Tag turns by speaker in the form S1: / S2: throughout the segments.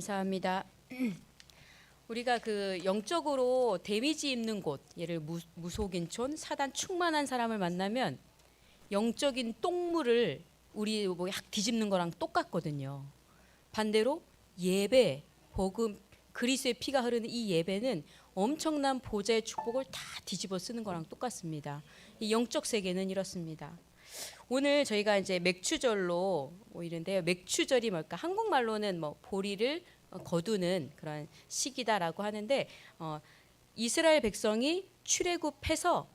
S1: 감사합니다. 우리가 그 영적으로 데미지 입는 곳, 예를 무속인촌, 사단 충만한 사람을 만나면 영적인 똥물을 우리 뭐약 뒤집는 거랑 똑같거든요. 반대로 예배, 복음, 그리스도의 피가 흐르는 이 예배는 엄청난 보좌의 축복을 다 뒤집어 쓰는 거랑 똑같습니다. 이 영적 세계는 이렇습니다. 오늘 저희가 이제 맥추절로 이런데요. 맥추절이 뭘까? 한국말로는 뭐 보리를 거두는 그런 시기다라고 하는데 이스라엘 백성이 출애굽해서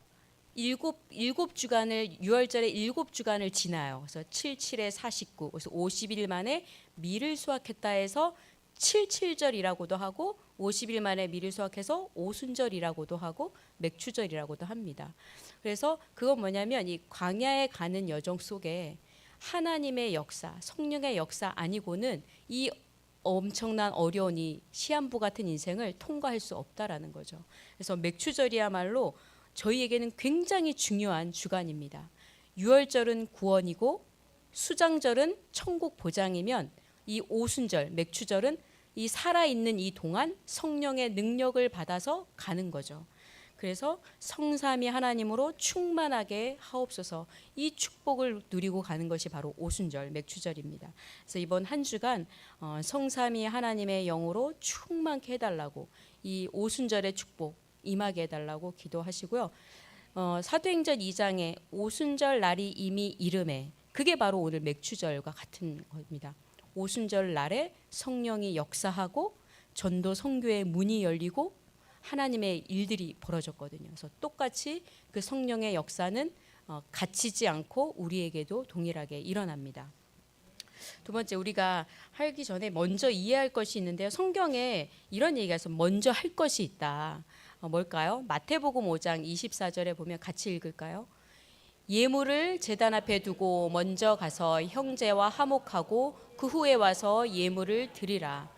S1: 일곱 주간을 6월절에 7주간을 지나요. 그래서 77에 49, 그래서 50일 만에 밀을 수확했다 해서 77절이라고도 하고 50일 만에 밀을 수확해서 오순절이라고도 하고 맥추절이라고도 합니다. 그래서 그건 뭐냐면 이 광야에 가는 여정 속에 하나님의 역사, 성령의 역사 아니고는 이 엄청난 어려운 이 시한부 같은 인생을 통과할 수 없다라는 거죠. 그래서 맥추절이야말로 저희에게는 굉장히 중요한 주간입니다. 유월절은 구원이고 수장절은 천국 보장이면 이 오순절, 맥추절은 이 살아있는 이 동안 성령의 능력을 받아서 가는 거죠. 그래서 성삼위 하나님으로 충만하게 하옵소서, 이 축복을 누리고 가는 것이 바로 오순절, 맥추절입니다. 그래서 이번 한 주간 성삼위 하나님의 영으로 충만케 해달라고, 이 오순절의 축복 임하게 해달라고 기도하시고요. 사도행전 2장에 오순절 날이 이미 이름에, 그게 바로 오늘 맥추절과 같은 겁니다. 오순절 날에 성령이 역사하고 전도 선교의 문이 열리고 하나님의 일들이 벌어졌거든요. 그래서 똑같이 그 성령의 역사는 갇히지 않고 우리에게도 동일하게 일어납니다. 두 번째, 우리가 하기 전에 먼저 이해할 것이 있는데요. 성경에 이런 얘기가 있어요. 먼저 할 것이 있다. 뭘까요? 마태복음 5장 24절에 보면 같이 읽을까요? 예물을 제단 앞에 두고 먼저 가서 형제와 화목하고 그 후에 와서 예물을 드리라.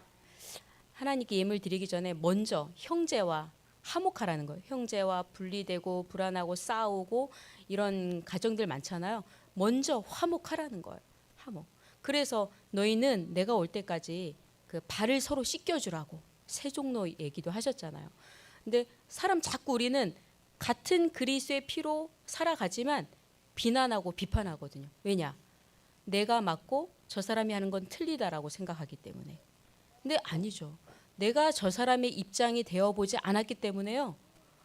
S1: 하나님께 예물 드리기 전에 먼저 형제와 화목하라는 거예요. 형제와 분리되고 불안하고 싸우고 이런 가정들 많잖아요. 먼저 화목하라는 거예요. 화목. 그래서 너희는 내가 올 때까지 그 발을 서로 씻겨주라고 세종로 얘기도 하셨잖아요. 근데 사람 자꾸 우리는 같은 그리스도의 피로 살아가지만 비난하고 비판하거든요. 왜냐? 내가 맞고 저 사람이 하는 건 틀리다라고 생각하기 때문에. 근데 아니죠. 내가 저 사람의 입장이 되어보지 않았기 때문에요.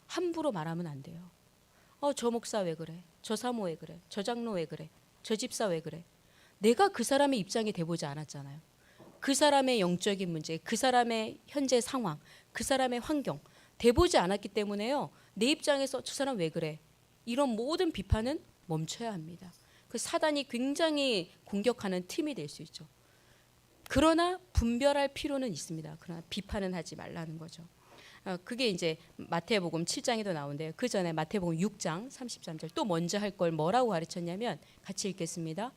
S1: 함부로 말하면 안 돼요. 저 목사 왜 그래? 저 사모 왜 그래? 저 장로 왜 그래? 저 집사 왜 그래? 내가 그 사람의 입장이 돼보지 않았잖아요. 그 사람의 영적인 문제, 그 사람의 현재 상황, 그 사람의 환경 돼보지 않았기 때문에요. 내 입장에서 저 사람 왜 그래? 이런 모든 비판은 멈춰야 합니다. 그 사단이 굉장히 공격하는 틈이 될 수 있죠. 그러나 분별할 필요는 있습니다. 그러나 비판은 하지 말라는 거죠. 그게 이제 마태복음 7장에도 나오는데요. 그 전에 마태복음 6장 33절 또 먼저 할 걸 뭐라고 가르쳤냐면 같이 읽겠습니다.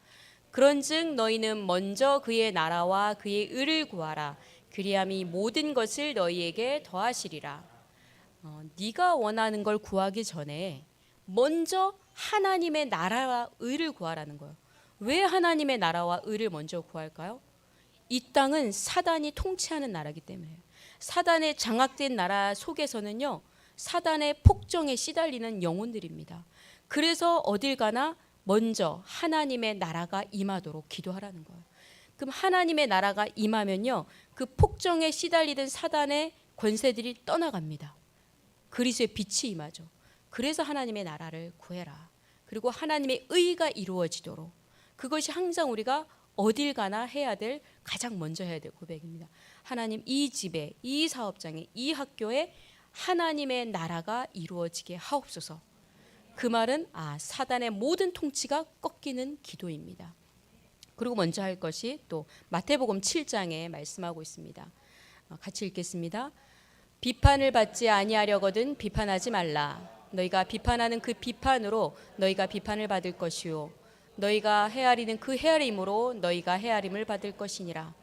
S1: 그런즉 너희는 먼저 그의 나라와 그의 의를 구하라. 그리함이 모든 것을 너희에게 더하시리라. 네가 원하는 걸 구하기 전에 먼저 하나님의 나라와 의를 구하라는 거예요. 왜 하나님의 나라와 의를 먼저 구할까요? 이 땅은 사단이 통치하는 나라이기 때문에. 사단의 장악된 나라 속에서는요, 사단의 폭정에 시달리는 영혼들입니다. 그래서 어딜 가나 먼저 하나님의 나라가 임하도록 기도하라는 거예요. 그럼 하나님의 나라가 임하면요, 그 폭정에 시달리던 사단의 권세들이 떠나갑니다. 그리스도의 빛이 임하죠. 그래서 하나님의 나라를 구해라. 그리고 하나님의 의가 이루어지도록, 그것이 항상 우리가 어딜 가나 해야 될, 가장 먼저 해야 될 고백입니다. 하나님, 이 집에, 이 사업장에, 이 학교에 하나님의 나라가 이루어지게 하옵소서. 그 말은 사단의 모든 통치가 꺾이는 기도입니다. 그리고 먼저 할 것이 또 마태복음 7장에 말씀하고 있습니다. 같이 읽겠습니다. 비판을 받지 아니하려거든 비판하지 말라. 너희가 비판하는 그 비판으로 너희가 비판을 받을 것이요 너희가 헤아리는 그 헤아림으로 너희가 헤아림을 받을 것이니라.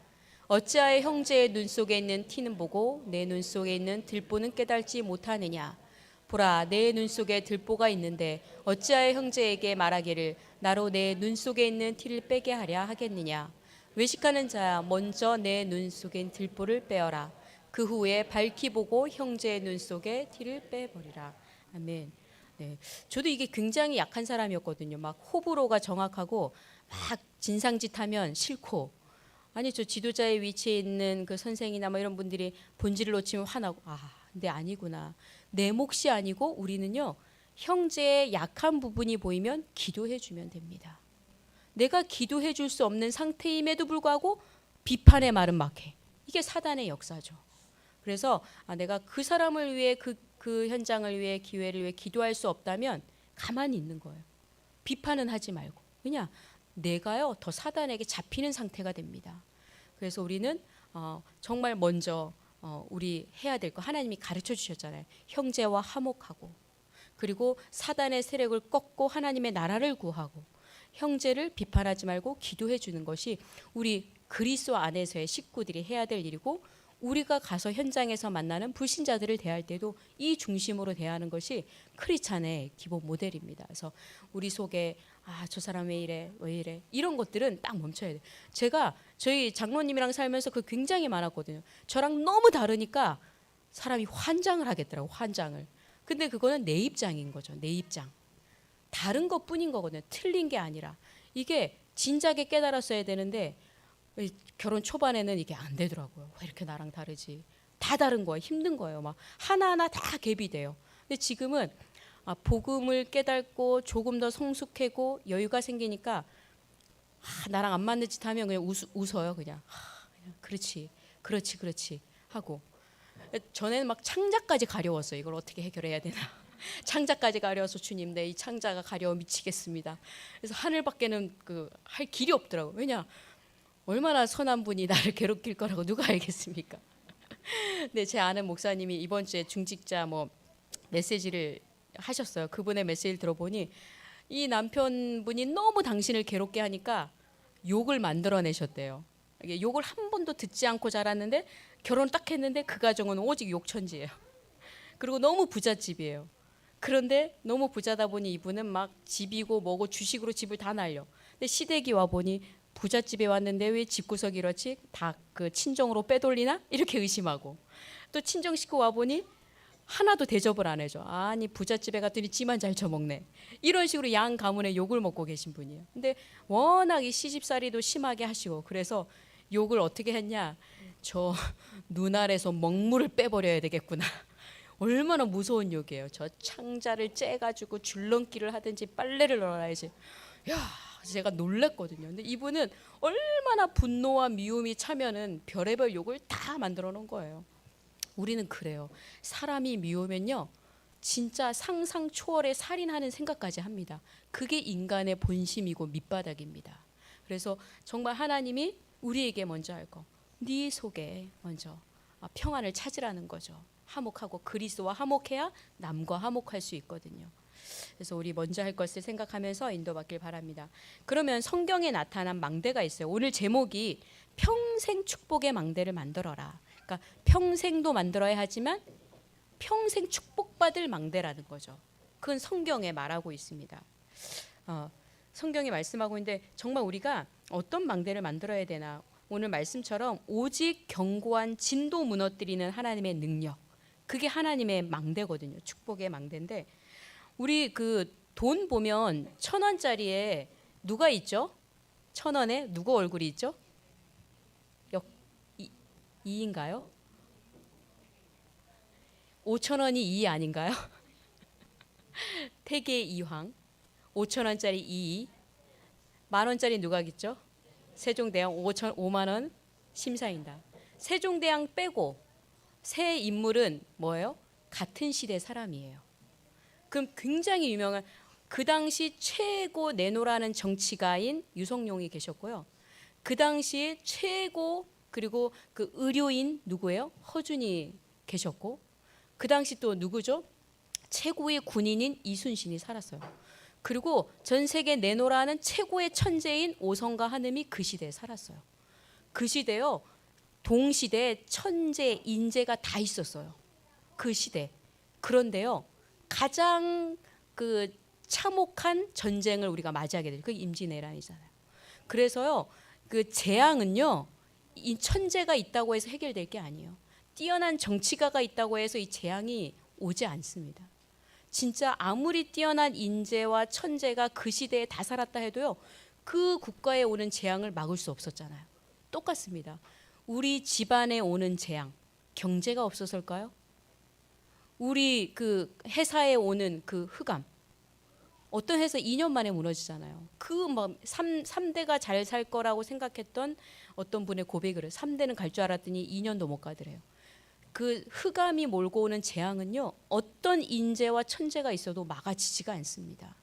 S1: 어찌하여 형제의 눈 속에 있는 티는 보고 내 눈 속에 있는 들보는 깨달지 못하느냐. 보라, 내 눈 속에 들보가 있는데 어찌하여 형제에게 말하기를 나로 내 눈 속에 있는 티를 빼게 하랴 하겠느냐. 외식하는 자야, 먼저 내 눈 속엔 들보를 빼어라. 그 후에 밝히 보고 형제의 눈 속에 티를 빼버리라. 아멘. 네, 저도 이게 굉장히 약한 사람이었거든요. 막 호불호가 정확하고 막 진상짓하면 싫고, 아니 저 지도자의 위치에 있는 그 선생이나 뭐 이런 분들이 본질을 놓치면 화나고, 근데 아니구나. 내 몫이 아니고 우리는요, 형제의 약한 부분이 보이면 기도해 주면 됩니다. 내가 기도해 줄 수 없는 상태임에도 불구하고 비판의 말은 막 해. 이게 사단의 역사죠. 그래서 내가 그 사람을 위해 그 현장을 위해 기회를 위해 기도할 수 없다면 가만히 있는 거예요. 비판은 하지 말고. 왜냐? 내가요 더 사단에게 잡히는 상태가 됩니다. 그래서 우리는 정말 먼저 우리 해야 될 거 하나님이 가르쳐 주셨잖아요. 형제와 화목하고, 그리고 사단의 세력을 꺾고 하나님의 나라를 구하고, 형제를 비판하지 말고 기도해 주는 것이 우리 그리스도 안에서의 식구들이 해야 될 일이고, 우리가 가서 현장에서 만나는 불신자들을 대할 때도 이 중심으로 대하는 것이 크리스찬의 기본 모델입니다. 그래서 우리 속에 저 사람 왜 이래 왜 이래 이런 것들은 딱 멈춰야 돼요. 제가 저희 장로님이랑 살면서 그 굉장히 많았거든요. 저랑 너무 다르니까 사람이 환장을 하겠더라고, 환장을. 근데 그거는 내 입장인 거죠. 내 입장. 다른 것뿐인 거거든요. 틀린 게 아니라. 이게 진작에 깨달았어야 되는데 결혼 초반에는 이게 안 되더라고요. 왜 이렇게 나랑 다르지? 다 다른 거예요. 힘든 거예요. 막 하나하나 다 갭이 돼요. 근데 지금은 복음을 깨닫고 조금 더 성숙하고 여유가 생기니까 나랑 안 맞는 짓 하면 그냥 웃어요. 그냥 그렇지 그렇지 그렇지 하고. 전에는 막 창자까지 가려웠어요. 이걸 어떻게 해결해야 되나. 창자까지 가려워서 주님, 내 이 창자가 가려워 미치겠습니다. 그래서 하늘밖에는 할 길이 없더라고요. 왜냐? 얼마나 선한 분이 나를 괴롭힐 거라고 누가 알겠습니까? 네, 제 아는 목사님이 이번 주에 중직자 메시지를 하셨어요. 그분의 메시지를 들어보니 이 남편분이 너무 당신을 괴롭게 하니까 욕을 만들어내셨대요. 이게 욕을 한 번도 듣지 않고 자랐는데 결혼 딱 했는데 그 가정은 오직 욕천지예요. 그리고 너무 부잣집이에요. 그런데 너무 부자다 보니 이분은 막 집이고 뭐고 주식으로 집을 다 날려. 근데 시댁이 와 보니 부잣집에 왔는데 왜 집구석이 이렇지? 다 그 친정으로 빼돌리나? 이렇게 의심하고, 또 친정 식구 와 보니 하나도 대접을 안 해줘. 아니 부잣집에 갔더니 지만 잘 처먹네. 이런 식으로 양 가문의 욕을 먹고 계신 분이에요. 근데 워낙 이 시집살이도 심하게 하시고, 그래서 욕을 어떻게 했냐? 저 눈알에서 먹물을 빼버려야 되겠구나. 얼마나 무서운 욕이에요. 저 창자를 째가지고 줄넘기를 하든지 빨래를 널어야지. 야, 제가 놀랬거든요. 근데 이분은 얼마나 분노와 미움이 차면은 별의별 욕을 다 만들어 놓은 거예요. 우리는 그래요. 사람이 미우면요, 진짜 상상 초월의 살인하는 생각까지 합니다. 그게 인간의 본심이고 밑바닥입니다. 그래서 정말 하나님이 우리에게 먼저 할 거, 네 속에 먼저 평안을 찾으라는 거죠. 화목하고, 그리스도와 화목해야 남과 화목할 수 있거든요. 그래서 우리 먼저 할 것을 생각하면서 인도받길 바랍니다. 그러면 성경에 나타난 망대가 있어요. 오늘 제목이 평생 축복의 망대를 만들어라. 그러니까 평생도 만들어야 하지만 평생 축복받을 망대라는 거죠. 그건 성경에 말하고 있습니다. 성경이 말씀하고 있는데 정말 우리가 어떤 망대를 만들어야 되나. 오늘 말씀처럼 오직 견고한 진도 무너뜨리는 하나님의 능력, 그게 하나님의 망대거든요. 축복의 망대인데, 우리 돈 보면 1,000원짜리에 누가 있죠? 1,000원에 누구 얼굴이 있죠? 2인가요? 5,000원이 2 아닌가요? 태계 이황. 5,000원짜리 2. 만원짜리 누가 있죠? 세종대왕. 5만원 심사인다. 세종대왕 빼고 세 인물은 뭐예요? 같은 시대 사람이에요. 그럼 굉장히 유명한, 그 당시 최고 내노라는 정치가인 유성룡이 계셨고요. 그 당시에 최고, 그리고 그 의료인 누구예요? 허준이 계셨고, 그 당시 또 누구죠? 최고의 군인인 이순신이 살았어요. 그리고 전 세계 내노라는 최고의 천재인 오성과 한음이 그 시대에 살았어요. 그 시대요, 동시대에 천재, 인재가 다 있었어요. 그 시대. 그런데요, 가장 참혹한 전쟁을 우리가 맞이하게 되죠. 그게 임진왜란이잖아요. 그래서요, 그 재앙은요, 이 천재가 있다고 해서 해결될 게 아니에요. 뛰어난 정치가가 있다고 해서 이 재앙이 오지 않습니다. 진짜 아무리 뛰어난 인재와 천재가 그 시대에 다 살았다 해도요, 그 국가에 오는 재앙을 막을 수 없었잖아요. 똑같습니다. 우리 집안에 오는 재앙, 경제가 없어서일까요? 우리 그 회사에 오는 그 흑암, 어떤 회사 2년 만에 무너지잖아요. 그 뭐 3대가 잘 살 거라고 생각했던 어떤 분의 고백을 해요. 3대는 갈 줄 알았더니 2년도 못 가더래요. 그 흑암이 몰고 오는 재앙은요, 어떤 인재와 천재가 있어도 막아지지가 않습니다.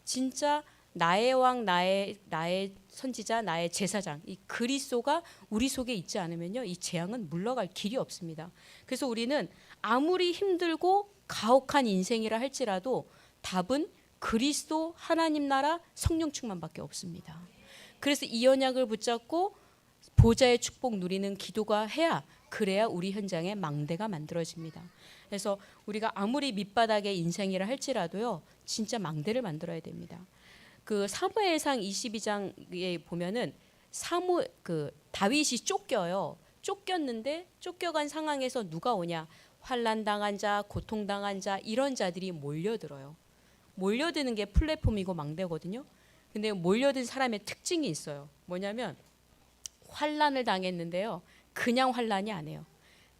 S1: 진짜 나의 왕, 나의 선지자, 나의 제사장, 이 그리스도가 우리 속에 있지 않으면요, 이 재앙은 물러갈 길이 없습니다. 그래서 우리는 아무리 힘들고 가혹한 인생이라 할지라도 답은 그리스도, 하나님 나라, 성령 충만밖에 없습니다. 그래서 이 언약을 붙잡고 보좌의 축복 누리는 기도가 해야, 그래야 우리 현장에 망대가 만들어집니다. 그래서 우리가 아무리 밑바닥의 인생이라 할지라도요, 진짜 망대를 만들어야 됩니다. 그 사무엘상 22장에 보면은 다윗이 쫓겨요. 쫓겼는데 쫓겨간 상황에서 누가 오냐? 환난 당한 자, 고통 당한 자, 이런 자들이 몰려들어요. 몰려드는 게 플랫폼이고 망대거든요. 근데 몰려든 사람의 특징이 있어요. 뭐냐면 환난을 당했는데요, 그냥 환난이 아니에요.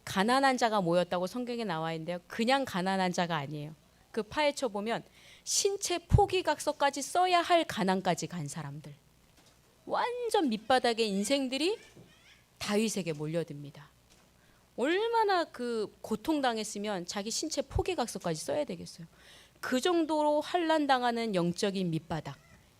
S1: 가난한 자가 모였다고 성경에 나와 있는데요, 그냥 가난한 자가 아니에요. 그 파헤쳐 보면 신체 포기각서까지 써야 할 가난까지 간 사람들, 완전 밑바닥의 인생들이 다윗에게 몰려듭니다. 얼마나 그 고통당했으면 자기 신체 포기각서까지 써야 되겠어요. 그 정도로 환난당하는 영적인 밑바닥,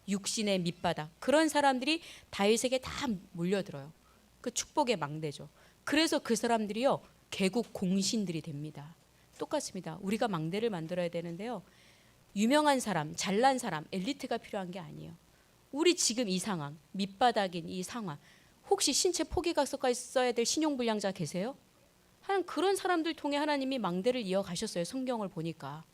S1: 육신의 밑바닥, 그런 사람들이 다윗에게 다 몰려들어요. 그 축복의 망대죠. 그래서 그 사람들이요, 개국 공신들이 됩니다. 똑같습니다. 우리가 망대를 만들어야 되는데요, 유명한 사람, 잘난 사람, 엘리트가 필요한 게 아니에요. 우리 지금 이 상황, 밑바닥인 이 상황, 혹시 신체 포기각서까지 써야 될 신용불량자 계세요? 그런 사람들 통해 하나님이 망대를 이어가셨어요. 성경을 보니까.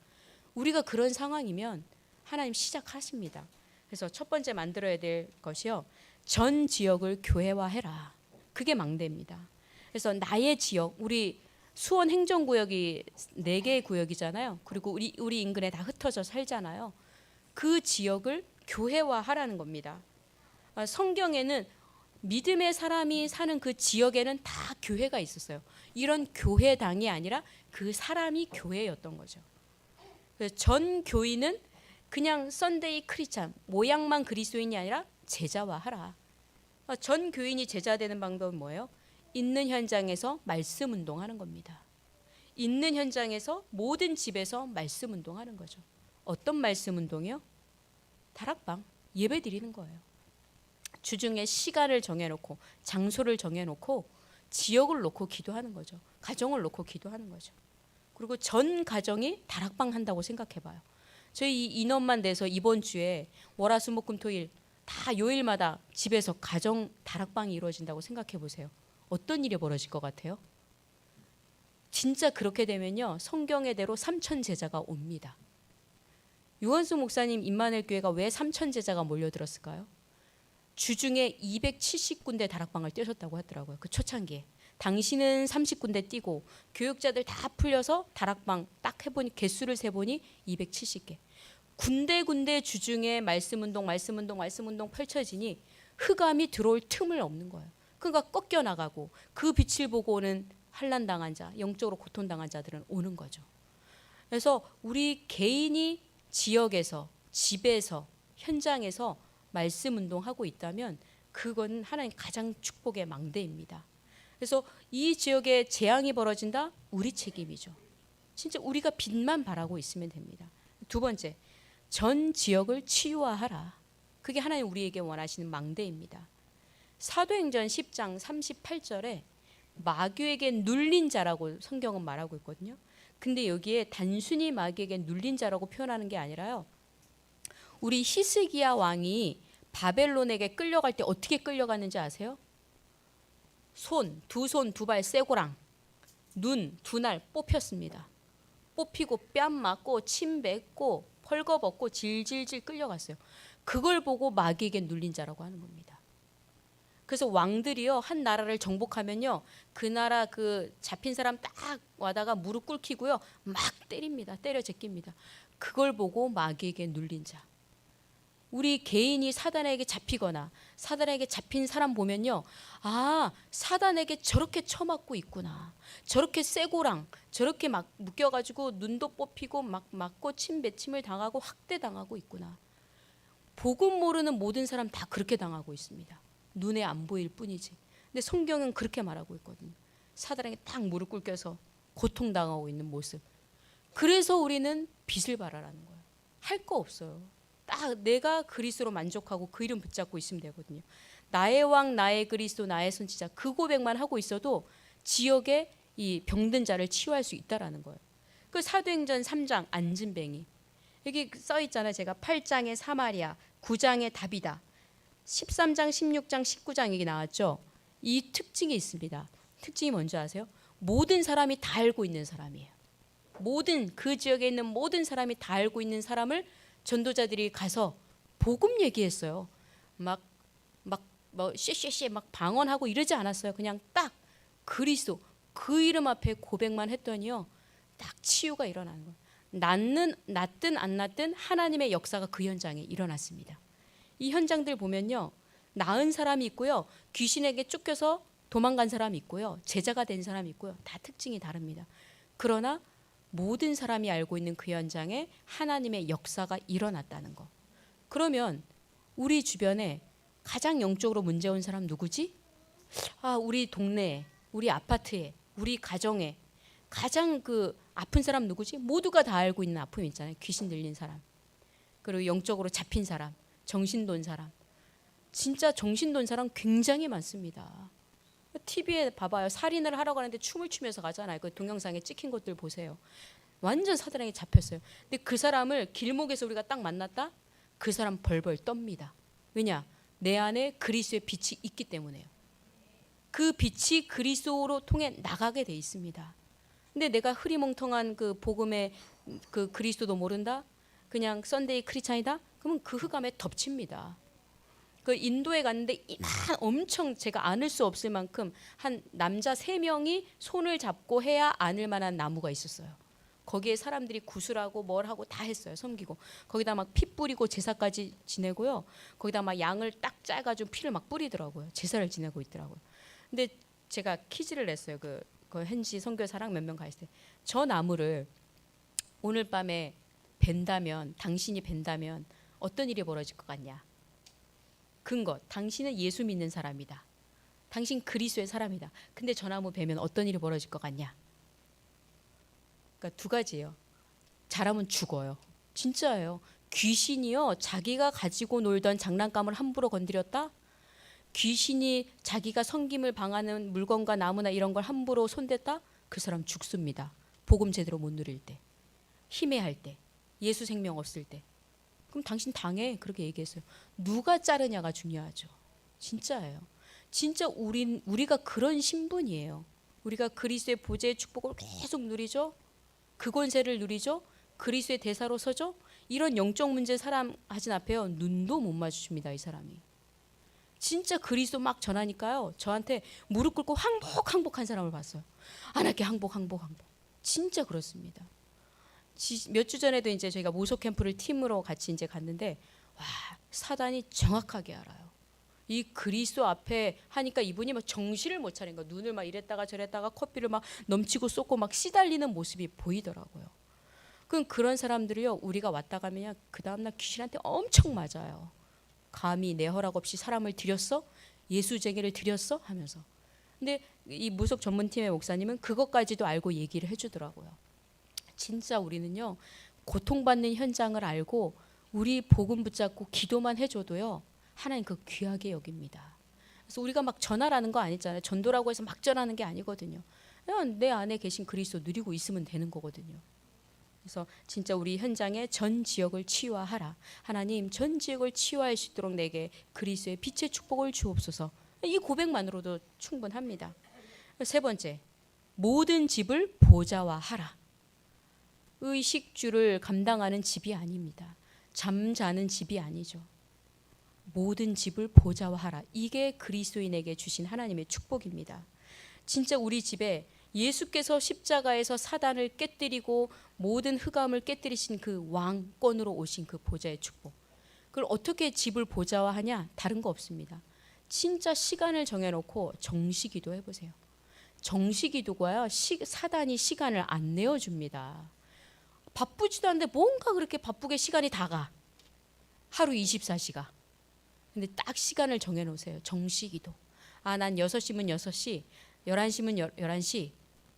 S1: 우리가 그런 상황이면 하나님 시작하십니다. 그래서 첫 번째 만들어야 될 것이요, 전 지역을 교회화해라. 그게 망대입니다. 그래서 나의 지역, 우리 수원 행정구역이 4개의 구역이잖아요. 그리고 우리 인근에 다 흩어져 살잖아요. 그 지역을 교회화하라는 겁니다. 성경에는 믿음의 사람이 사는 그 지역에는 다 교회가 있었어요. 이런 교회당이 아니라 그 사람이 교회였던 거죠. 그래서 전 교인은 그냥 썬데이 크리스찬, 모양만 그리스도인이 아니라 제자화하라. 전 교인이 제자 되는 방법은 뭐예요? 있는 현장에서 말씀 운동하는 겁니다. 있는 현장에서 모든 집에서 말씀 운동하는 거죠. 어떤 말씀 운동이요? 다락방, 예배 드리는 거예요. 주중에 시간을 정해놓고, 장소를 정해놓고, 지역을 놓고 기도하는 거죠. 가정을 놓고 기도하는 거죠. 그리고 전 가정이 다락방 한다고 생각해봐요. 저희 이 인원만 돼서 이번 주에 월화수목금토일 다 요일마다 집에서 가정 다락방이 이루어진다고 생각해 보세요. 어떤 일이 벌어질 것 같아요? 진짜 그렇게 되면요, 성경의 대로 3천 제자가 옵니다. 유원수 목사님 임마누엘 교회가 왜 3천 제자가 몰려들었을까요? 주중에 270군데 다락방을 떼셨다고 하더라고요. 그 초창기에. 당신은 30군데 뛰고 교육자들 다 풀려서 다락방 딱 해보니, 개수를 세보니 270개. 군데군데 주중에 말씀운동 펼쳐지니 흑암이 들어올 틈을 없는 거예요. 그러니까 꺾여 나가고, 그 빛을 보고 오는 환난당한 자, 영적으로 고통당한 자들은 오는 거죠. 그래서 우리 개인이 지역에서, 집에서, 현장에서 말씀 운동하고 있다면 그건 하나님 가장 축복의 망대입니다. 그래서 이 지역에 재앙이 벌어진다? 우리 책임이죠. 진짜 우리가 빛만 바라고 있으면 됩니다. 두 번째, 전 지역을 치유화하라. 그게 하나님 우리에게 원하시는 망대입니다. 사도행전 10장 38절에 마귀에게 눌린 자라고 성경은 말하고 있거든요. 근데 여기에 단순히 마귀에게 눌린 자라고 표현하는 게 아니라요, 우리 히스기야 왕이 바벨론에게 끌려갈 때 어떻게 끌려갔는지 아세요? 두 손, 두 발 쇠고랑, 눈, 두 날 뽑혔습니다. 뽑히고 뺨 맞고 침 뱉고 펄거벗고 질질질 끌려갔어요. 그걸 보고 마귀에게 눌린 자라고 하는 겁니다. 그래서 왕들이요 한 나라를 정복하면요 그 나라 그 잡힌 사람 딱 와다가 무릎 꿇히고요 막 때립니다. 때려 제낍니다. 그걸 보고 마귀에게 눌린 자. 우리 개인이 사단에게 잡히거나 사단에게 잡힌 사람 보면요, 아 사단에게 저렇게 처맞고 있구나, 저렇게 쇠고랑 저렇게 막 묶여가지고 눈도 뽑히고 막 맞고 침뱉침을 당하고 학대당하고 있구나. 복음 모르는 모든 사람 다 그렇게 당하고 있습니다. 눈에 안 보일 뿐이지. 근데 성경은 그렇게 말하고 있거든요. 사단에게 딱 무릎 꿇겨서 고통당하고 있는 모습. 그래서 우리는 빛을 발하라는 거예요. 할 거 없어요. 딱 내가 그리스도로 만족하고 그 이름 붙잡고 있으면 되거든요. 나의 왕, 나의 그리스도, 나의 선지자, 그 고백만 하고 있어도 지역에 이 병든 자를 치유할 수 있다라는 거예요. 그 사도행전 3장 안진뱅이 여기 써 있잖아요. 제가 8장에 사마리아, 9장에 다비다, 13장, 16장, 19장 얘기 나왔죠. 이 특징이 있습니다. 특징이 뭔지 아세요? 모든 사람이 다 알고 있는 사람이에요. 모든 그 지역에 있는 모든 사람이 다 알고 있는 사람을 전도자들이 가서 복음 얘기했어요. 뭐 쉐쉐쉐 막 방언하고 이러지 않았어요. 그냥 딱 그리스도 그 이름 앞에 고백만 했더니요, 딱 치유가 일어나는 거예요. 낫든 안 낫든 하나님의 역사가 그 현장에 일어났습니다. 이 현장들 보면요, 나은 사람이 있고요, 귀신에게 쫓겨서 도망간 사람이 있고요, 제자가 된 사람이 있고요, 다 특징이 다릅니다. 그러나 모든 사람이 알고 있는 그 현장에 하나님의 역사가 일어났다는 거. 그러면 우리 주변에 가장 영적으로 문제온 사람 누구지? 아, 우리 동네에, 우리 아파트에, 우리 가정에 가장 그 아픈 사람 누구지? 모두가 다 알고 있는 아픔 있잖아요. 귀신 들린 사람, 그리고 영적으로 잡힌 사람, 정신 돈 사람. 진짜 정신 돈 사람 굉장히 많습니다. TV에 봐봐요. 살인을 하러 가는데 춤을 추면서 가잖아요. 그 동영상에 찍힌 것들 보세요. 완전 사단에게 잡혔어요. 근데 그 사람을 길목에서 우리가 딱 만났다? 그 사람 벌벌 떱니다. 왜냐? 내 안에 그리스도의 빛이 있기 때문에요. 그 빛이 그리스도로 통해 나가게 돼 있습니다. 근데 내가 흐리멍텅한 그 복음의 그 그리스도도 모른다? 그냥 썬데이 크리스찬이다? 그러면 그 흑암에 덮칩니다. 그 인도에 갔는데 엄청 제가 안을 수 없을 만큼 한 남자 3명이 손을 잡고 해야 안을 만한 나무가 있었어요. 거기에 사람들이 구슬하고 뭘 하고 다 했어요. 섬기고 거기다 막 피 뿌리고 제사까지 지내고요. 거기다 막 양을 딱 짜가지고 피를 막 뿌리더라고요. 제사를 지내고 있더라고요. 근데 제가 퀴즈를 냈어요. 그 현지 선교사랑 몇 명 가 있을 때, 저 나무를 오늘 밤에 벤다면, 당신이 벤다면 어떤 일이 벌어질 것 같냐? 근거, 당신은 예수 믿는 사람이다. 당신 그리스도의 사람이다. 근데 저 나무 베면 어떤 일이 벌어질 것 같냐? 그러니까 2가지예요. 잘하면 죽어요. 진짜예요. 귀신이요, 자기가 가지고 놀던 장난감을 함부로 건드렸다? 귀신이 자기가 섬김을 방하는 물건과 나무나 이런 걸 함부로 손댔다? 그 사람 죽습니다. 복음 제대로 못 누릴 때, 희매할 때, 예수 생명 없을 때. 그럼 당신 당해. 그렇게 얘기했어요. 누가 자르냐가 중요하죠. 진짜예요. 진짜 우리가 그런 신분이에요. 우리가 그리스도의 보좌의 축복을 계속 누리죠. 그 권세를 누리죠. 그리스도의 대사로 서죠. 이런 영적 문제 사람 하진 앞에요, 눈도 못 마주칩니다. 이 사람이 진짜 그리스도 막 전하니까요, 저한테 무릎 꿇고 항복한 사람을 봤어요. 안 할게, 항복. 진짜 그렇습니다. 몇 주 전에도 이제 저희가 모소 캠프를 팀으로 같이 이제 갔는데, 와, 사단이 정확하게 알아요. 이 그리스도 앞에 하니까 이분이 막 정신을 못 차린 거, 눈을 막 이랬다가 저랬다가 커피를 막 넘치고 쏟고 막 시달리는 모습이 보이더라고요. 그럼 그런 사람들이요, 우리가 왔다 가면 그 다음날 귀신한테 엄청 맞아요. 감히 내 허락 없이 사람을 들였어? 예수쟁이를 들였어? 하면서. 근데 이 무속 전문팀의 목사님은 그것까지도 알고 얘기를 해주더라고요. 진짜 우리는요, 고통받는 현장을 알고 우리 복음 붙잡고 기도만 해줘도요, 하나님 그 귀하게 여깁니다. 그래서 우리가 막 전하라는 거 아니잖아요. 전도라고 해서 막 전하는 게 아니거든요. 그냥 내 안에 계신 그리스도 누리고 있으면 되는 거거든요. 그래서 진짜 우리 현장에 전 지역을 치유하라. 하나님, 전 지역을 치유할 수 있도록 내게 그리스도의 빛의 축복을 주옵소서. 이 고백만으로도 충분합니다. 3번째, 모든 집을 보좌화하라. 의식주를 감당하는 집이 아닙니다. 잠자는 집이 아니죠. 모든 집을 보좌화하라. 이게 그리스도인에게 주신 하나님의 축복입니다. 진짜 우리 집에 예수께서 십자가에서 사단을 깨뜨리고 모든 흑암을 깨뜨리신 그 왕권으로 오신 그 보좌의 축복. 그걸 어떻게 집을 보좌화하냐? 다른 거 없습니다. 진짜 시간을 정해놓고 정시기도 해보세요. 정시기도가요, 사단이 시간을 안 내어줍니다. 바쁘지도 않은데 뭔가 그렇게 바쁘게 시간이 다가. 하루 24시간. 근데 딱 시간을 정해놓으세요. 정시기도. 아, 난 6시면 6시, 11시면 11시.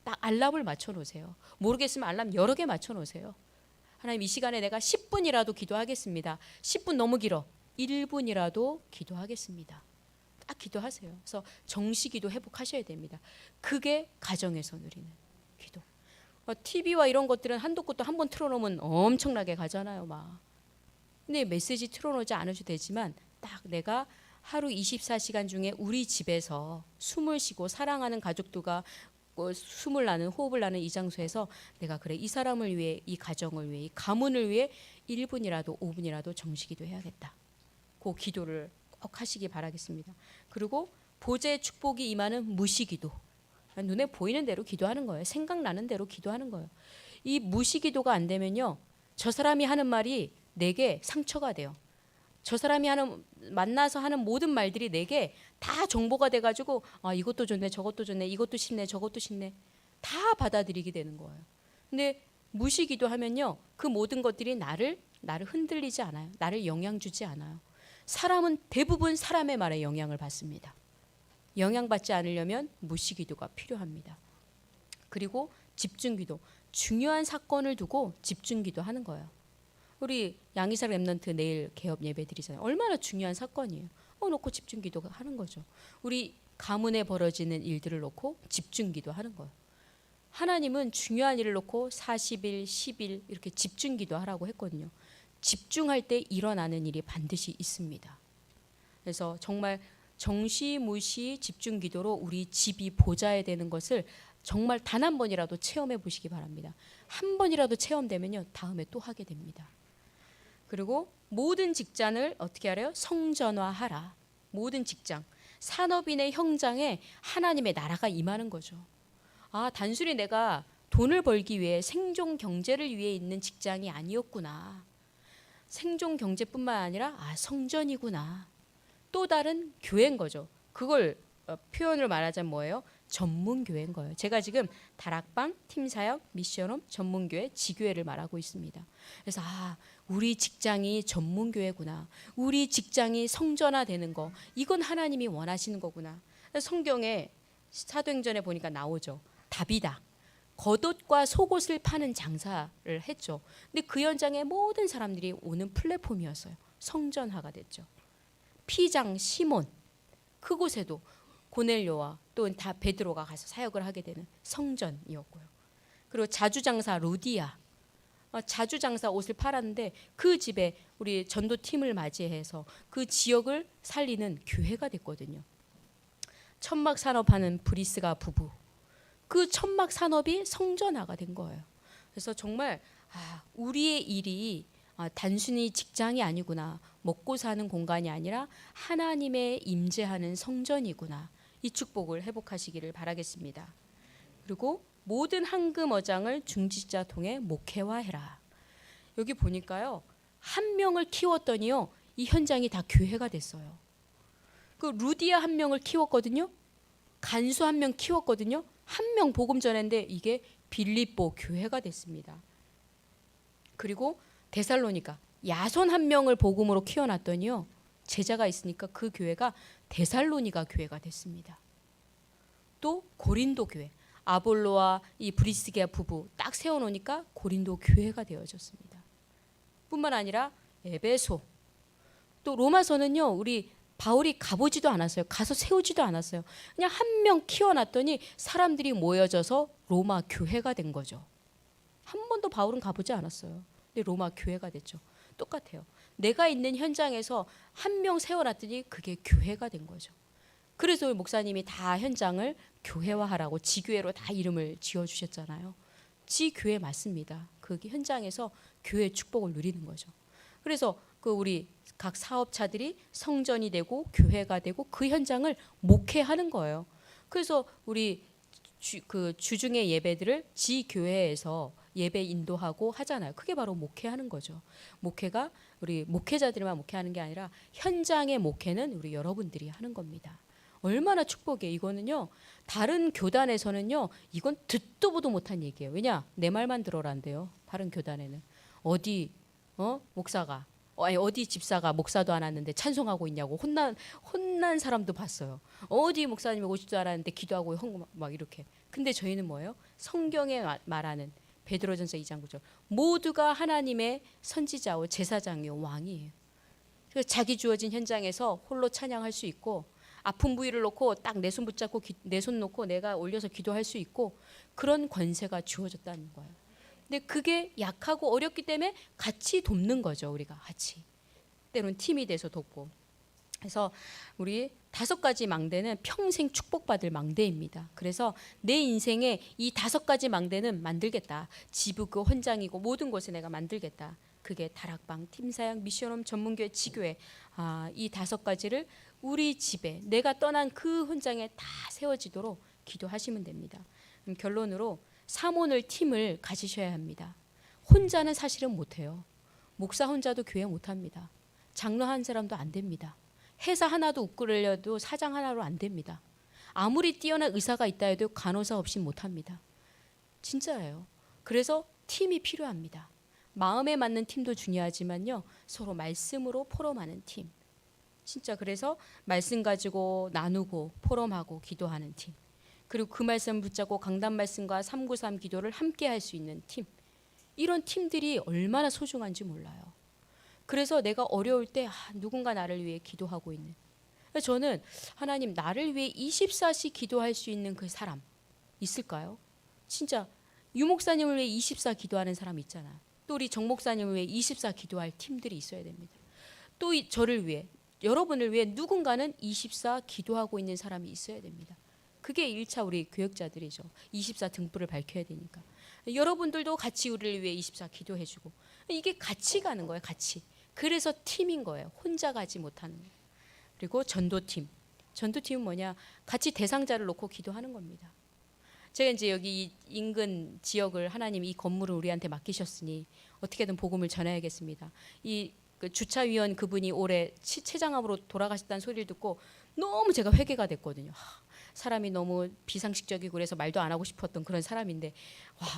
S1: 딱 알람을 맞춰놓으세요. 모르겠으면 알람 여러 개 맞춰놓으세요. 하나님, 이 시간에 내가 10분이라도 기도하겠습니다. 10분 너무 길어. 1분이라도 기도하겠습니다. 딱 기도하세요. 그래서 정시기도 회복하셔야 됩니다. 그게 가정에서 누리는 기도. TV와 이런 것들은 한도 끝도 한번 틀어놓으면 엄청나게 가잖아요, 막. 근데 메시지 틀어놓지 않으셔도 되지만 딱 내가 하루 24시간 중에 우리 집에서 숨을 쉬고 사랑하는 가족들과 숨을 나는 호흡을 나는 이 장소에서 내가 그래, 이 사람을 위해, 이 가정을 위해, 이 가문을 위해 1분이라도 5분이라도 정시기도 해야겠다. 그 기도를 꼭 하시기 바라겠습니다. 그리고 보좌의 축복이 임하는 무시기도. 눈에 보이는 대로 기도하는 거예요. 생각나는 대로 기도하는 거예요. 이 무시기도가 안 되면요, 저 사람이 하는 말이 내게 상처가 돼요. 저 사람이 만나서 하는 모든 말들이 내게 다 정보가 돼가지고, 아, 이것도 좋네, 저것도 좋네, 이것도 싫네, 저것도 싫네, 다 받아들이게 되는 거예요. 근데 무시기도 하면요, 그 모든 것들이 나를 흔들리지 않아요. 나를 영향 주지 않아요. 사람은 대부분 사람의 말에 영향을 받습니다. 영향받지 않으려면 무시기도가 필요합니다. 그리고 집중기도. 중요한 사건을 두고 집중기도 하는 거예요. 우리 양이사 랩넌트 내일 개업 예배 드리잖아요. 얼마나 중요한 사건이에요. 놓고 집중기도 하는 거죠. 우리 가문에 벌어지는 일들을 놓고 집중기도 하는 거예요. 하나님은 중요한 일을 놓고 40일, 10일 이렇게 집중기도 하라고 했거든요. 집중할 때 일어나는 일이 반드시 있습니다. 그래서 정말 정시무시 집중기도로 우리 집이 보좌야 되는 것을 정말 단 한 번이라도 체험해 보시기 바랍니다. 한 번이라도 체험되면요, 다음에 또 하게 됩니다. 그리고 모든 직장을 어떻게 하래요? 성전화하라. 모든 직장, 산업인의 형장에 하나님의 나라가 임하는 거죠. 아, 단순히 내가 돈을 벌기 위해 생존 경제를 위해 있는 직장이 아니었구나. 생존 경제뿐만 아니라 성전이구나. 또 다른 교회인 거죠. 그걸 표현을 말하자면 뭐예요? 전문 교회인 거예요. 제가 지금 다락방, 팀사역, 미션홈, 전문교회, 지교회를 말하고 있습니다. 그래서 우리 직장이 전문교회구나. 우리 직장이 성전화되는 거. 이건 하나님이 원하시는 거구나. 성경에 사도행전에 보니까 나오죠. 다비다. 겉옷과 속옷을 파는 장사를 했죠. 근데 그 현장에 모든 사람들이 오는 플랫폼이었어요. 성전화가 됐죠. 피장 시몬, 그곳에도 고넬료와 또 다 베드로가 가서 사역을 하게 되는 성전이었고요. 그리고 자주장사 루디아, 자주장사 옷을 팔았는데 그 집에 우리 전도팀을 맞이해서 그 지역을 살리는 교회가 됐거든요. 천막 산업하는 브리스가 부부, 그 천막 산업이 성전화가 된 거예요. 그래서 정말 우리의 일이 단순히 직장이 아니구나, 먹고 사는 공간이 아니라 하나님의 임재하는 성전이구나, 이 축복을 회복하시기를 바라겠습니다. 그리고 모든 황금 어장을 중직자 통해 목회화해라. 여기 보니까요, 한 명을 키웠더니요, 이 현장이 다 교회가 됐어요. 그 루디아 한 명을 키웠거든요. 간수 한 명 키웠거든요. 한 명 복음 전했는데 이게 빌립보 교회가 됐습니다. 그리고 데살로니가 야손 한 명을 복음으로 키워놨더니요, 제자가 있으니까 그 교회가 데살로니가 교회가 됐습니다. 또 고린도 교회, 아볼로와 이 브리스게아 부부 딱 세워놓으니까 고린도 교회가 되어졌습니다. 뿐만 아니라 에베소, 또 로마서는요, 우리 바울이 가보지도 않았어요. 가서 세우지도 않았어요. 그냥 한 명 키워놨더니 사람들이 모여져서 로마 교회가 된 거죠. 한 번도 바울은 가보지 않았어요. 근데 로마 교회가 됐죠. 똑같아요. 내가 있는 현장에서 한 명 세워놨더니 그게 교회가 된 거죠. 그래서 목사님이 다 현장을 교회화하라고 지교회로 다 이름을 지어주셨잖아요. 지교회 맞습니다. 그 현장에서 교회 축복을 누리는 거죠. 그래서 그 우리 각 사업차들이 성전이 되고 교회가 되고 그 현장을 목회하는 거예요. 그래서 우리 그 주중의 예배들을 지교회에서 예배 인도하고 하잖아요. 그게 바로 목회하는 거죠. 목회가 우리 목회자들만 목회하는 게 아니라 현장의 목회는 우리 여러분들이 하는 겁니다. 얼마나 축복이에요. 이거는요. 다른 교단에서는요. 이건 듣도 보도 못한 얘기예요. 왜냐? 내 말만 들어란대요. 다른 교단에는. 어디 목사가 아니 어디 집사가 목사도 안 왔는데 찬송하고 있냐고 혼난 사람도 봤어요. 어디 목사님이 오지도 않았는데 기도하고 막 이렇게. 근데 저희는 뭐예요? 성경에 말하는 베드로전서 2장 9절 모두가 하나님의 선지자요 제사장이요 왕이에요. 그래서 자기 주어진 현장에서 홀로 찬양할 수 있고 아픈 부위를 놓고 딱 내 손 붙잡고 내 손 놓고 내가 올려서 기도할 수 있고 그런 권세가 주어졌다는 거예요. 근데 그게 약하고 어렵기 때문에 같이 돕는 거죠. 우리가 같이 때로는 팀이 돼서 돕고. 그래서 우리 5가지 망대는 평생 축복받을 망대입니다. 그래서 내 인생에 이 5가지 망대는 만들겠다. 지부고 현장이고 모든 곳에 내가 만들겠다. 그게 다락방, 팀사역, 미션홈, 전문교회, 지교회. 이 5가지를 우리 집에 내가 떠난 그 현장에 다 세워지도록 기도하시면 됩니다. 그럼 결론으로 사모늘 팀을 가지셔야 합니다. 혼자는 사실은 못해요. 목사 혼자도 교회 못합니다. 장로 한 사람도 안 됩니다. 회사 하나도 웃그려도 사장 하나로 안 됩니다. 아무리 뛰어난 의사가 있다 해도 간호사 없이 못합니다. 진짜예요. 그래서 팀이 필요합니다. 마음에 맞는 팀도 중요하지만요. 서로 말씀으로 포럼하는 팀. 진짜 그래서 말씀 가지고 나누고 포럼하고 기도하는 팀. 그리고 그 말씀 붙잡고 강단 말씀과 393 기도를 함께 할 수 있는 팀. 이런 팀들이 얼마나 소중한지 몰라요. 그래서 내가 어려울 때 누군가 나를 위해 기도하고 있는. 저는 하나님 나를 위해 24시 기도할 수 있는 그 사람 있을까요? 진짜 유 목사님을 위해 24 기도하는 사람 있잖아요. 또 우리 정 목사님을 위해 24 기도할 팀들이 있어야 됩니다. 또 저를 위해 여러분을 위해 누군가는 24 기도하고 있는 사람이 있어야 됩니다. 그게 1차 우리 교역자들이죠. 24 등불을 밝혀야 되니까. 여러분들도 같이 우리를 위해 24 기도해주고 이게 같이 가는 거예요. 같이. 그래서 팀인 거예요. 혼자 가지 못하는 거예요. 그리고 전도팀. 전도팀은 뭐냐? 같이 대상자를 놓고 기도하는 겁니다. 제가 이제 여기 인근 지역을 하나님 이 건물을 우리한테 맡기셨으니 어떻게든 복음을 전해야겠습니다. 그 주차위원 그분이 올해 췌장암으로 돌아가셨다는 소리를 듣고 너무 제가 회개가 됐거든요. 사람이 너무 비상식적이고 그래서 말도 안 하고 싶었던 그런 사람인데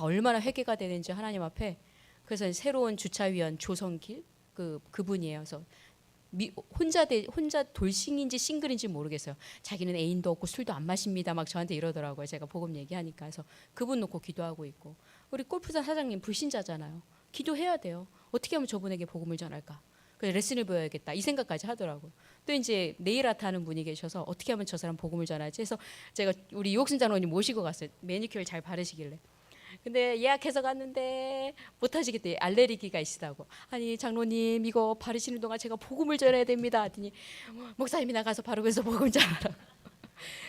S1: 얼마나 회개가 되는지 하나님 앞에. 그래서 새로운 주차위원 조성길 그분이에요. 그래서 혼자 돌싱인지 싱글인지 모르겠어요. 자기는 애인도 없고 술도 안 마십니다. 막 저한테 이러더라고요. 제가 복음 얘기하니까. 그래서 그분 놓고 기도하고 있고. 우리 골프장 사장님 불신자잖아요. 기도해야 돼요. 어떻게 하면 저분에게 복음을 전할까? 그래서 레슨을 배워야겠다. 이 생각까지 하더라고요. 또 이제 네일 아트 하는 분이 계셔서 어떻게 하면 저 사람 복음을 전하지? 해서 제가 우리 유옥순 장로님 모시고 갔어요. 매니큐어를 잘 바르시길래. 근데 예약해서 갔는데 못 하시겠대. 알레르기가 있으다고. 아니 장로님 이거 바르시는 동안 제가 복음을 전해야 됩니다. 하더니 목사님이 나가서 바르고 해서 복음 전하라고.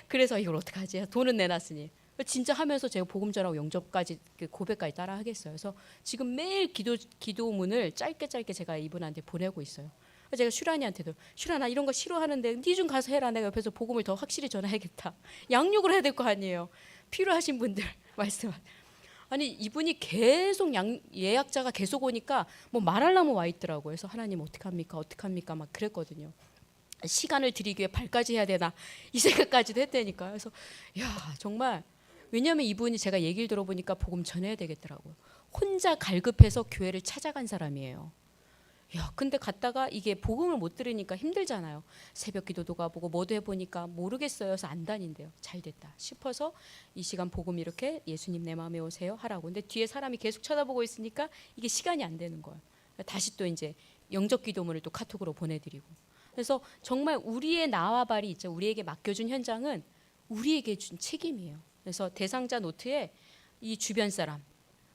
S1: 그래서 이걸 어떡하지? 돈은 내놨으니. 진짜 하면서 제가 복음 전하고 영접까지 고백까지 따라 하겠어요. 그래서 지금 매일 기도문을 짧게 제가 이분한테 보내고 있어요. 제가 슈란이한테도 슈란아 이런 거 싫어하는데 니 좀 가서 해라. 내가 옆에서 복음을 더 확실히 전해야겠다. 양육을 해야 될 거 아니에요. 필요하신 분들 말씀. 아니 이분이 계속 예약자가 계속 오니까 뭐 말하려면 와 있더라고요. 그래서 하나님 어떡합니까 막 그랬거든요. 시간을 드리기 위해 발까지 해야 되나 이 생각까지도 했다니까요. 그래서 정말 왜냐하면 이분이 제가 얘기를 들어보니까 복음 전해야 되겠더라고요. 혼자 갈급해서 교회를 찾아간 사람이에요. 근데 갔다가 이게 복음을 못 들으니까 힘들잖아요. 새벽 기도도 가보고 뭐도 해보니까 모르겠어요. 그래서 안 다닌대요. 잘 됐다 싶어서 이 시간 복음 이렇게 예수님 내 마음에 오세요 하라고. 근데 뒤에 사람이 계속 쳐다보고 있으니까 이게 시간이 안 되는 거예요. 다시 또 이제 영접 기도문을 또 카톡으로 보내드리고. 그래서 정말 우리의 나와 발이 있죠. 우리에게 맡겨준 현장은 우리에게 준 책임이에요. 그래서 대상자 노트에 이 주변 사람,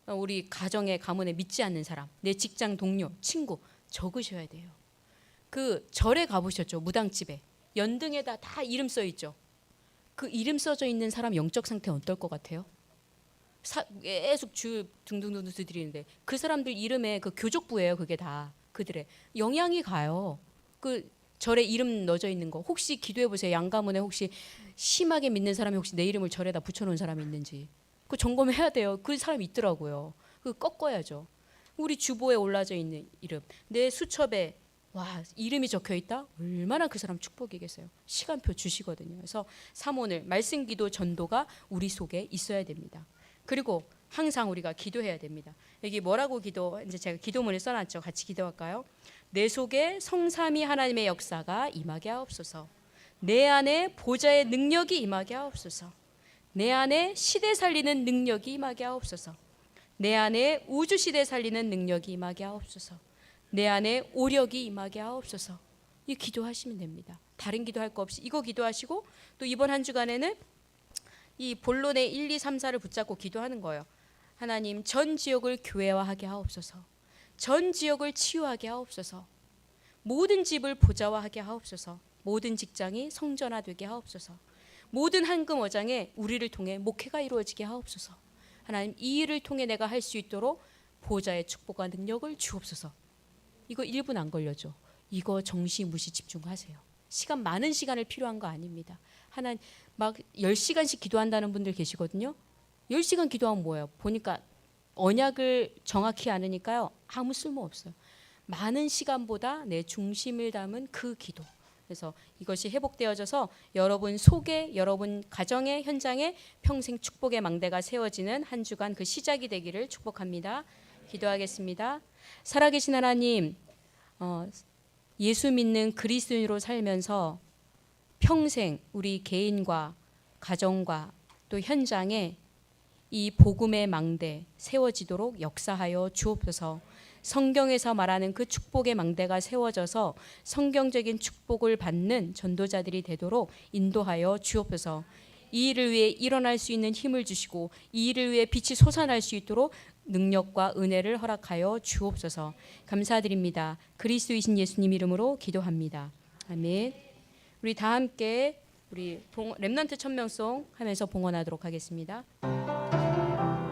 S1: 우리 가문에 믿지 않는 사람, 내 직장 동료, 친구 적으셔야 돼요. 그 절에 가보셨죠? 무당집에 연등에다 다 이름 써 있죠. 그 이름 써져 있는 사람 영적 상태 어떨 것 같아요? 계속 주 등등등 드리는데 그 사람들 이름에 그 교족부예요. 그게 다 그들의 영향이 가요. 그 절에 이름 넣어져 있는 거 혹시 기도해 보세요. 양가문에 혹시 심하게 믿는 사람이 혹시 내 이름을 절에다 붙여놓은 사람이 있는지 그 점검해야 돼요. 그 사람이 있더라고요. 그 꺾어야죠. 우리 주보에 올라져 있는 이름, 내 수첩에 와 이름이 적혀 있다? 얼마나 그 사람 축복이겠어요. 시간표 주시거든요. 그래서 삼오늘 말씀기도 전도가 우리 속에 있어야 됩니다. 그리고 항상 우리가 기도해야 됩니다. 여기 뭐라고 기도, 이제 제가 기도문을 써놨죠. 같이 기도할까요? 내 속에 성삼위 하나님의 역사가 임하게 하옵소서. 내 안에 보좌의 능력이 임하게 하옵소서. 내 안에 시대 살리는 능력이 임하게 하옵소서. 내 안에 우주 시대 살리는 능력이 임하게 하옵소서. 내 안에 오력이 임하게 하옵소서. 이 기도하시면 됩니다. 다른 기도할 거 없이 이거 기도하시고 또 이번 한 주간에는 이 본론의 1, 2, 3, 4를 붙잡고 기도하는 거예요. 하나님 전 지역을 교회화하게 하옵소서. 전 지역을 치유하게 하옵소서. 모든 집을 보좌화하게 하옵소서. 모든 직장이 성전화되게 하옵소서. 모든 한금 어장에 우리를 통해 목회가 이루어지게 하옵소서. 하나님 이 일을 통해 내가 할 수 있도록 보좌의 축복과 능력을 주옵소서. 이거 1분 안 걸려죠. 이거 정시무시 집중하세요. 시간 많은 시간을 필요한 거 아닙니다. 하나님 막 10시간씩 기도한다는 분들 계시거든요. 10시간 기도하면 뭐예요? 보니까 언약을 정확히 아느니까요. 아무 쓸모 없어요. 많은 시간보다 내 중심을 담은 그 기도. 그래서 이것이 회복되어져서 여러분 속에, 여러분 가정의 현장에 평생 축복의 망대가 세워지는 한 주간 그 시작이 되기를 축복합니다. 기도하겠습니다. 살아계신 하나님, 예수 믿는 그리스도인으로 살면서 평생 우리 개인과 가정과 또 현장에 이 복음의 망대 세워지도록 역사하여 주옵소서. 성경에서 말하는 그 축복의 망대가 세워져서 성경적인 축복을 받는 전도자들이 되도록 인도하여 주옵소서. 이 일을 위해 일어날 수 있는 힘을 주시고 이 일을 위해 빛이 솟아날 수 있도록 능력과 은혜를 허락하여 주옵소서. 감사드립니다. 그리스도이신 예수님 이름으로 기도합니다. 아멘. 우리 다 함께 우리 렘넌트 천명송 하면서 봉헌하도록 하겠습니다.